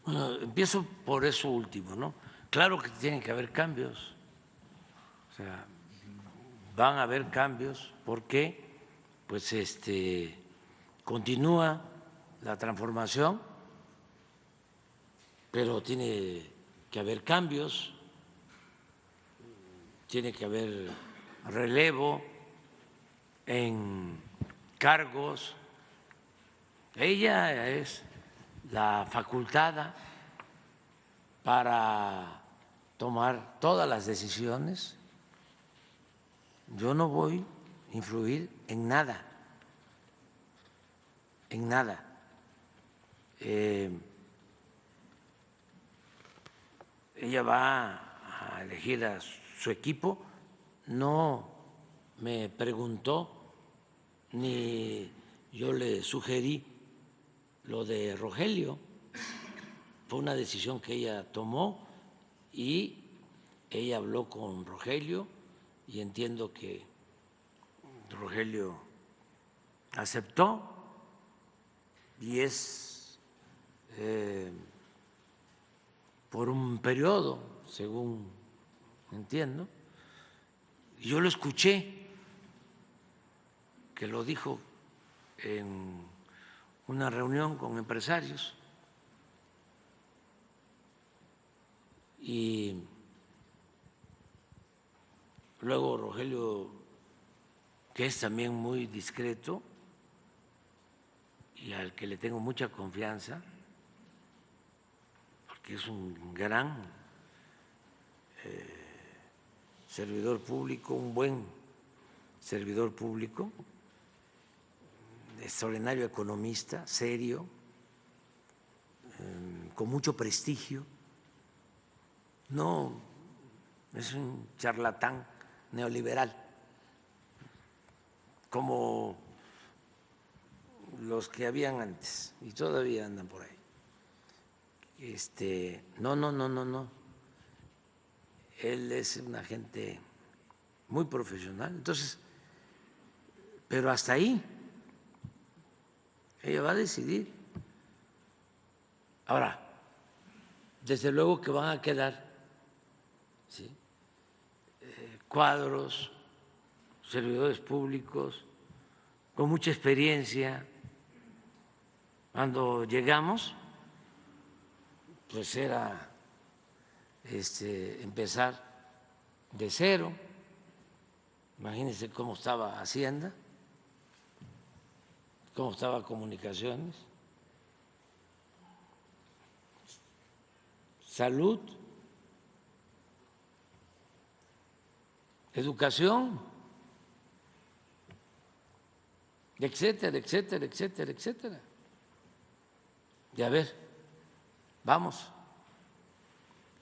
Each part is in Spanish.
Bueno, empiezo por eso último, ¿no? Claro que tienen que haber cambios, o sea, van a haber cambios porque pues continúa la transformación, pero tiene que haber cambios, tiene que haber relevo en cargos. Ella es la facultada para tomar todas las decisiones. Yo no voy a influir en nada, en nada. Ella va a elegir a su equipo, no me preguntó ni yo le sugerí lo de Rogelio, fue una decisión que ella tomó y ella habló con Rogelio y entiendo que Rogelio aceptó y es por un periodo, según entiendo. Yo lo escuché, que lo dijo en una reunión con empresarios y luego Rogelio, que es también muy discreto y al que le tengo mucha confianza, porque es un gran servidor público, un buen servidor público, extraordinario economista, serio, con mucho prestigio. No es un charlatán neoliberal como los que habían antes y todavía andan por ahí. No. Él es una gente muy profesional. Entonces, pero hasta ahí ella va a decidir. Ahora, desde luego que van a quedar, ¿sí?, cuadros, servidores públicos con mucha experiencia. Cuando llegamos, pues era empezar de cero. Imagínense cómo estaba Hacienda, cómo estaba Comunicaciones, Salud, Educación, etcétera, etcétera, etcétera, etcétera. Y a ver, vamos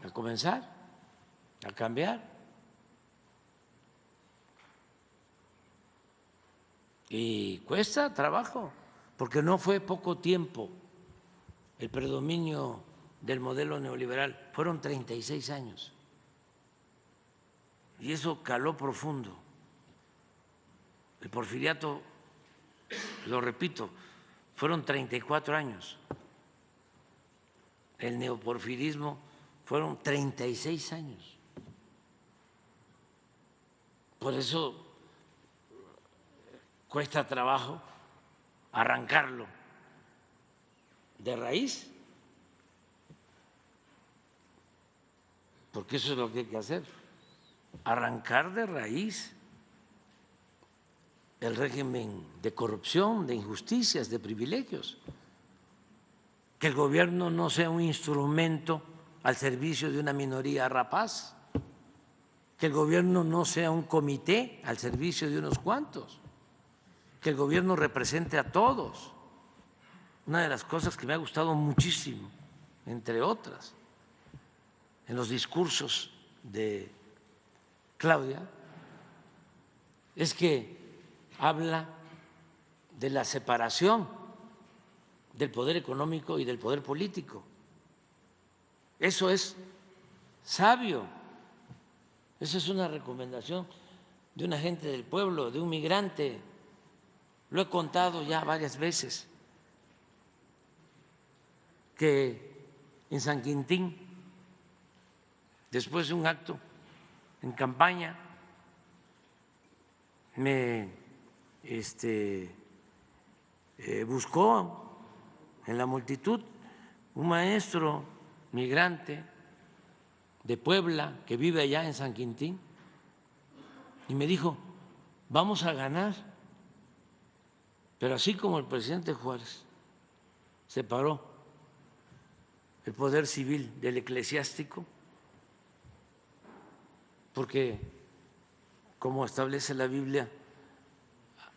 a comenzar a cambiar. Y cuesta trabajo, porque no fue poco tiempo el predominio del modelo neoliberal, fueron 36 años. Y eso caló profundo. El porfiriato, lo repito, fueron 34 años. El neoporfirismo fueron 36 años. Por eso cuesta trabajo arrancarlo de raíz, porque eso es lo que hay que hacer, arrancar de raíz el régimen de corrupción, de injusticias, de privilegios, que el gobierno no sea un instrumento al servicio de una minoría rapaz, que el gobierno no sea un comité al servicio de unos cuantos, que el gobierno represente a todos. Una de las cosas que me ha gustado muchísimo, entre otras, en los discursos de Claudia, es que habla de la separación del poder económico y del poder político. Eso es sabio, esa es una recomendación de una gente del pueblo, de un migrante. Lo he contado ya varias veces, que en San Quintín, después de un acto en campaña, me buscó en la multitud un maestro migrante de Puebla que vive allá en San Quintín y me dijo, vamos a ganar. Pero así como el presidente Juárez separó el poder civil del eclesiástico, porque como establece la Biblia,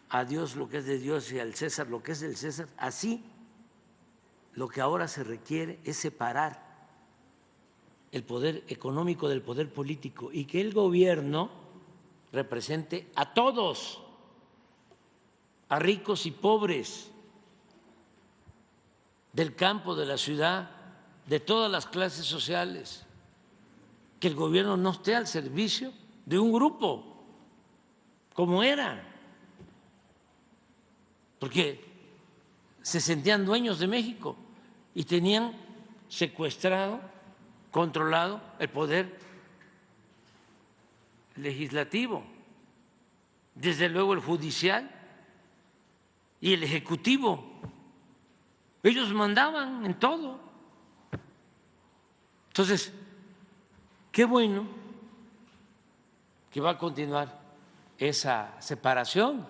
a Dios lo que es de Dios y al César lo que es del César, así lo que ahora se requiere es separar el poder económico del poder político y que el gobierno represente a todos, a ricos y pobres, del campo, de la ciudad, de todas las clases sociales, que el gobierno no esté al servicio de un grupo, como era, porque se sentían dueños de México y tenían secuestrado, controlado el poder legislativo, desde luego el judicial y el ejecutivo. Ellos mandaban en todo. Entonces, qué bueno que va a continuar esa separación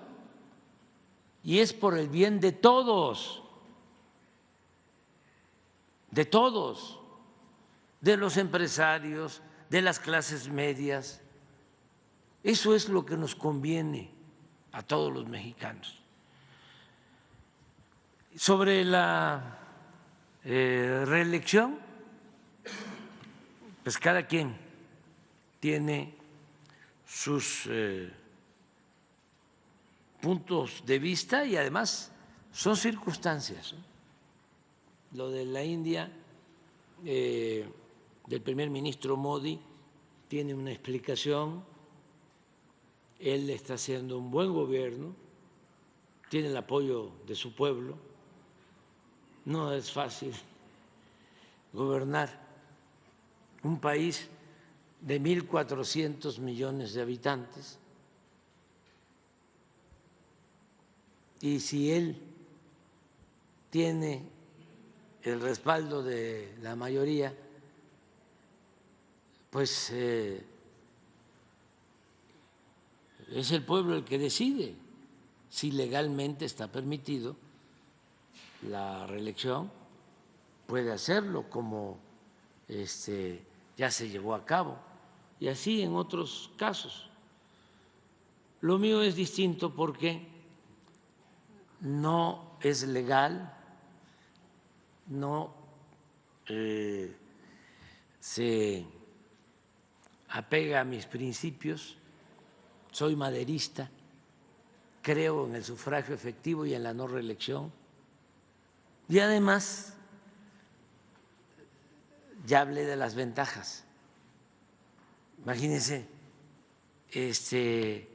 y es por el bien de todos, de los empresarios, de las clases medias. Eso es lo que nos conviene a todos los mexicanos. Sobre la reelección, pues cada quien tiene sus puntos de vista y además son circunstancias. Lo de la India, del primer ministro Modi, tiene una explicación. Él está haciendo un buen gobierno, tiene el apoyo de su pueblo. No es fácil gobernar un país de 1.400 millones de habitantes y si él tiene el respaldo de la mayoría, pues es el pueblo el que decide si legalmente está permitido la reelección, puede hacerlo como ya se llevó a cabo y así en otros casos. Lo mío es distinto porque no es legal, no se apega a mis principios, soy maderista, creo en el sufragio efectivo y en la no reelección y además ya hablé de las ventajas. Imagínense que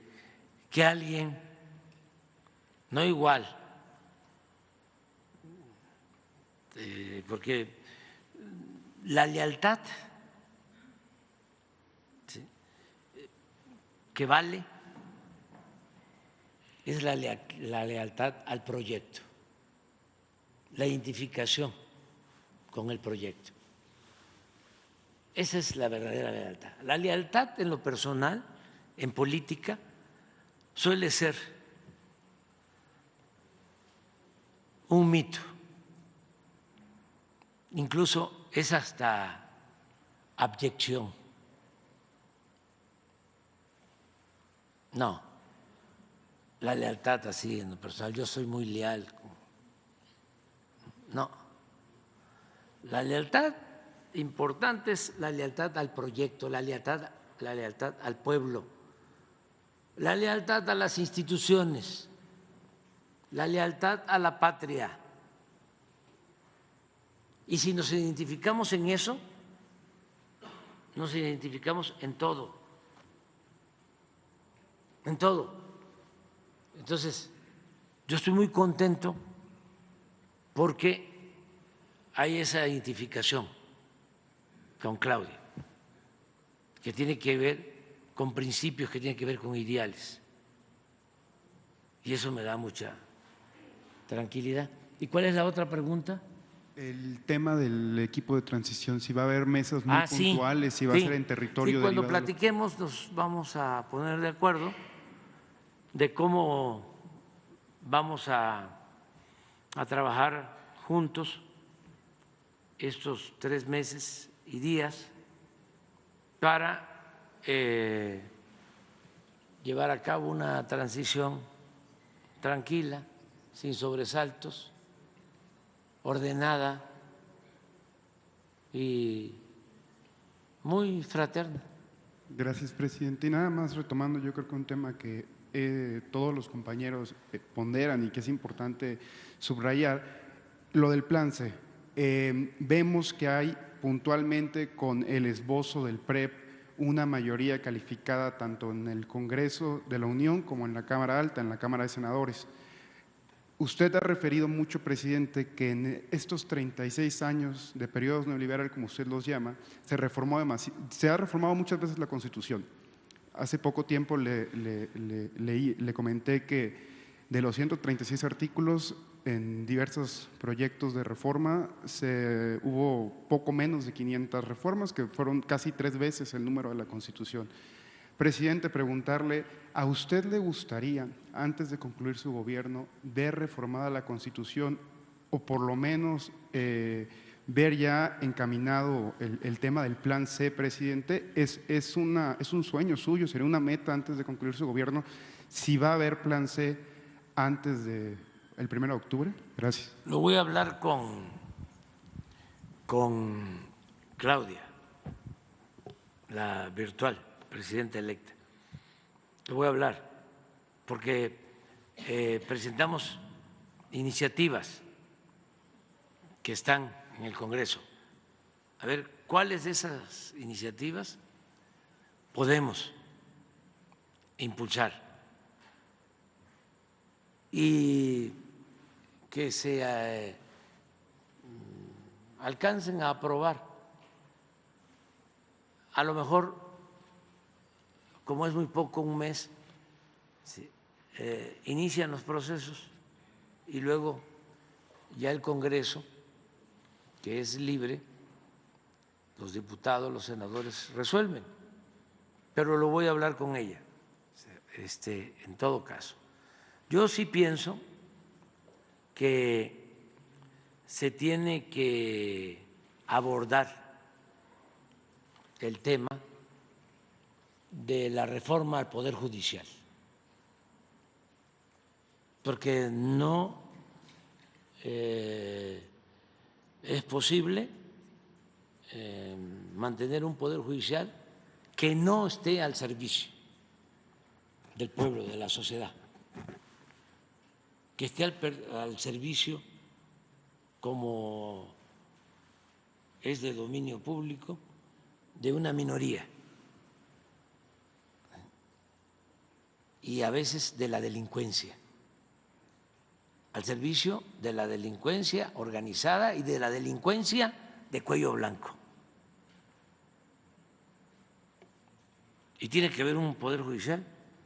alguien, no igual, porque la lealtad que vale es la lealtad al proyecto, la identificación con el proyecto. Esa es la verdadera lealtad. La lealtad en lo personal, en política, suele ser un mito. Incluso es hasta abyección. No, la lealtad así en lo personal, yo soy muy leal. No, la lealtad importante es la lealtad al proyecto, la lealtad al pueblo, la lealtad a las instituciones, la lealtad a la patria. Y si nos identificamos en eso, nos identificamos en todo, en todo. Entonces, yo estoy muy contento porque hay esa identificación con Claudia, que tiene que ver con principios, que tiene que ver con ideales. Y eso me da mucha tranquilidad. ¿Y cuál es la otra pregunta? El tema del equipo de transición, si va a haber mesas muy puntuales, si va a ser en territorio sí, cuando derivado. platiquemos nos vamos a poner de acuerdo de cómo vamos a trabajar juntos estos 3 meses y días para llevar a cabo una transición tranquila, sin sobresaltos, ordenada y muy fraterna. Gracias, presidente. Y nada más retomando, yo creo que un tema que todos los compañeros ponderan y que es importante subrayar, lo del plan C. Vemos que hay puntualmente con el esbozo del PREP una mayoría calificada tanto en el Congreso de la Unión como en la Cámara Alta, en la Cámara de Senadores. Usted ha referido mucho, presidente, que en estos 36 años de periodos neoliberal, como usted los llama, se ha reformado muchas veces la Constitución. Hace poco tiempo le comenté que de los 136 artículos en diversos proyectos de reforma hubo poco menos de 500 reformas, que fueron casi 3 veces el número de la Constitución. Presidente, preguntarle, ¿a usted le gustaría, antes de concluir su gobierno, ver reformada la Constitución o por lo menos ver ya encaminado el tema del Plan C, presidente? Es un sueño suyo, sería una meta antes de concluir su gobierno, si va a haber Plan C antes del 1 de octubre. Gracias. Lo voy a hablar con Claudia, la virtual presidenta electa. Lo voy a hablar porque presentamos iniciativas que están en el Congreso. A ver, ¿cuáles de esas iniciativas podemos impulsar y que se alcancen a aprobar? A lo mejor, como es muy poco, un mes, inician los procesos y luego ya el Congreso, que es libre, los diputados, los senadores resuelven, pero lo voy a hablar con ella, en todo caso. Yo sí pienso que se tiene que abordar el tema de la reforma al Poder Judicial, porque no es posible mantener un Poder Judicial que no esté al servicio del pueblo, de la sociedad, que esté al servicio, como es de dominio público, de una minoría y a veces de la delincuencia, al servicio de la delincuencia organizada y de la delincuencia de cuello blanco. Y tiene que haber un Poder Judicial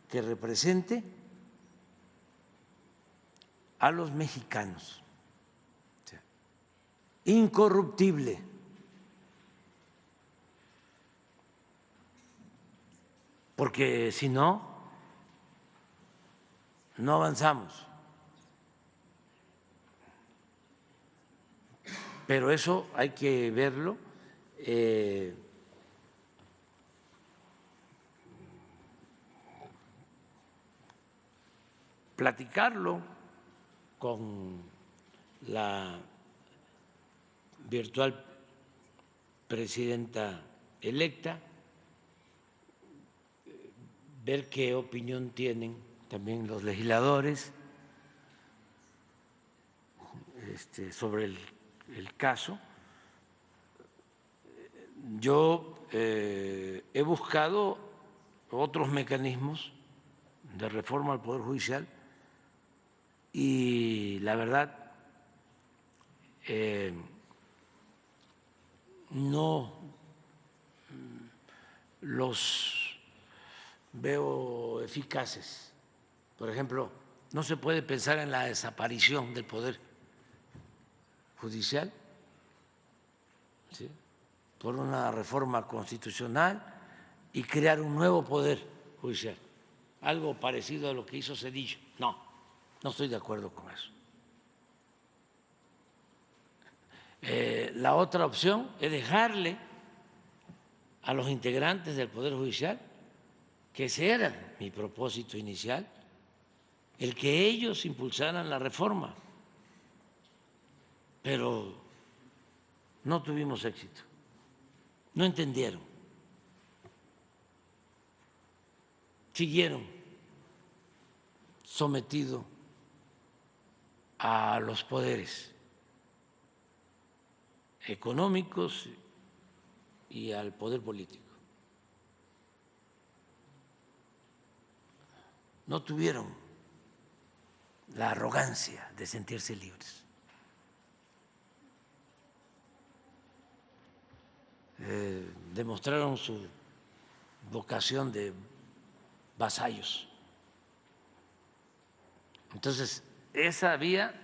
que represente a los mexicanos, incorruptible, porque si no, no avanzamos. Pero eso hay que verlo. Platicarlo con la virtual presidenta electa, ver qué opinión tienen también los legisladores sobre el caso. Yo he buscado otros mecanismos de reforma al Poder Judicial y la verdad no los veo eficaces. Por ejemplo, no se puede pensar en la desaparición del Poder Judicial, ¿sí?, por una reforma constitucional y crear un nuevo Poder Judicial, algo parecido a lo que hizo Zedillo. No, no estoy de acuerdo con eso. La otra opción es dejarle a los integrantes del Poder Judicial, que ese era mi propósito inicial, el que ellos impulsaran la reforma, pero no tuvimos éxito, no entendieron, siguieron sometidos a los poderes económicos y al poder político. No tuvieron la arrogancia de sentirse libres. Demostraron su vocación de vasallos. Entonces, esa vía,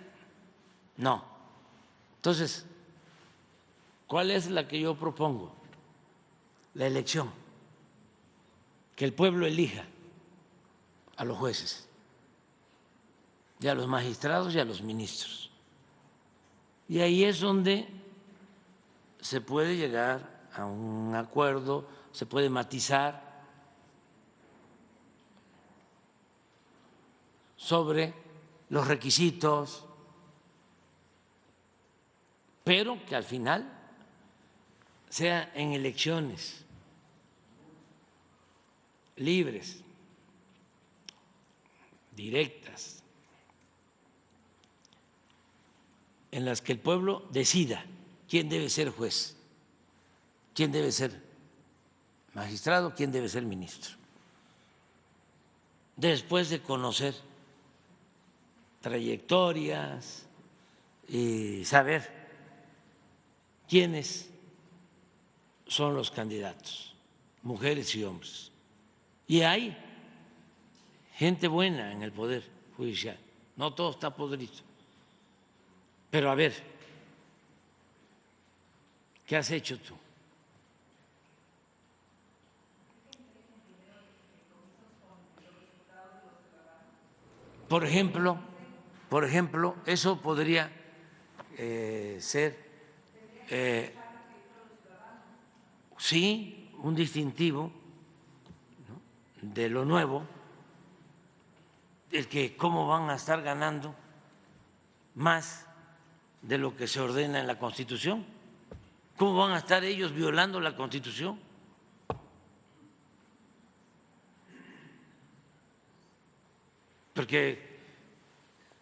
no. Entonces, ¿cuál es la que yo propongo? La elección, que el pueblo elija a los jueces y a los magistrados y a los ministros. Y ahí es donde se puede llegar a un acuerdo, se puede matizar sobre los requisitos, pero que al final sea en elecciones libres, directas, en las que el pueblo decida quién debe ser juez, quién debe ser magistrado, quién debe ser ministro. Después de conocer trayectorias y saber quiénes son los candidatos, mujeres y hombres. Y hay gente buena en el Poder Judicial, no todo está podrido. Pero a ver, ¿qué has hecho tú? Por ejemplo, eso podría ser, sí, un distintivo, ¿no?, de lo nuevo, el que cómo van a estar ganando más de lo que se ordena en la Constitución, cómo van a estar ellos violando la Constitución. Porque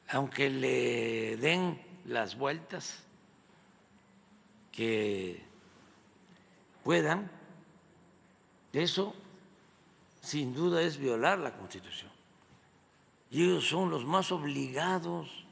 aunque le den las vueltas que puedan, eso sin duda es violar la Constitución. Y ellos son los más obligados